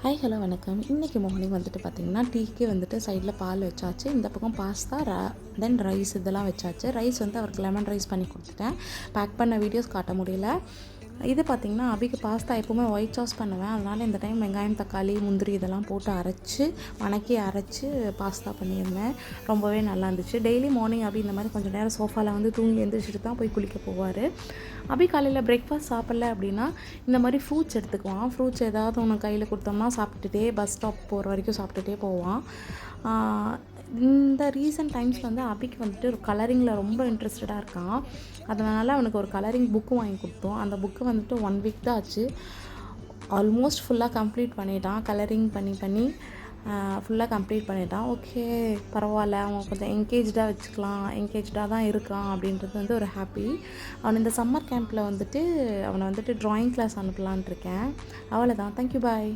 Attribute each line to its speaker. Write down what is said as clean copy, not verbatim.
Speaker 1: Hi hello வணக்கம். இன்றைக்கி morning வந்துட்டு பார்த்திங்கன்னா டீக்கு வந்துட்டு சைடில் பால் வச்சாச்சு. இந்த பக்கம் பாஸ்தா தென் ரைஸ் இதெல்லாம் வச்சாச்சு. ரைஸ் வந்து அவருக்கு லெமன் ரைஸ் பண்ணி கொடுத்துட்டேன். பேக் பண்ண வீடியோஸ் காட்ட முடியல. இது பார்த்திங்கன்னா அபிக்கு பாஸ்தா எப்போவுமே ஒயிட் சாஸ் பண்ணுவேன். அதனால் இந்த டைம் வெங்காயம், தக்காளி, முந்திரி இதெல்லாம் போட்டு வணக்கி அரைச்சி பாஸ்தா பண்ணியிருந்தேன். ரொம்பவே நல்லா இருந்துச்சு. டெய்லி மார்னிங் அபி இந்த மாதிரி கொஞ்சம் நேரம் சோஃபாவில் வந்து தூங்கி எழுந்திரிச்சிட்டு தான் போய் குளிக்க போவார். அபி காலையில் பிரேக்ஃபாஸ்ட் சாப்பிட்ல அப்படின்னா இந்த மாதிரி ஃப்ரூட்ஸ் எடுத்துக்குவான். ஃப்ரூட்ஸ் ஏதாவது ஒன்று கையில் கொடுத்தோம்னா சாப்பிட்டுட்டே பஸ் ஸ்டாப் போகிற வரைக்கும் சாப்பிட்டுட்டே போவான். இந்த ரீசன்ட் டைம்ஸ் வந்து அபிக்கு வந்துட்டு ஒரு கலரிங்கில் ரொம்ப இன்ட்ரெஸ்டடாக இருக்கான். அதனால் அவனுக்கு ஒரு கலரிங் புக்கு வாங்கி கொடுத்தோம். அந்த புக்கு வந்துட்டு 1 வீக் தான் ஆச்சு. ஆல்மோஸ்ட் ஃபுல்லாக கம்ப்ளீட் பண்ணிட்டான். கலரிங் பண்ணி ஃபுல்லாக கம்ப்ளீட் பண்ணிட்டான். ஓகே, பரவாயில்ல, அவன் கொஞ்சம் என்கேஜாக தான் இருக்கான் அப்படின்றது வந்து ஒரு ஹாப்பி. அவன் இந்த சம்மர் கேம்பில் வந்துட்டு அவனை வந்துட்டு ட்ராயிங் கிளாஸ் அனுப்பலான் இருக்கேன். அவ்வளோதான். தேங்க்யூ, பாய்.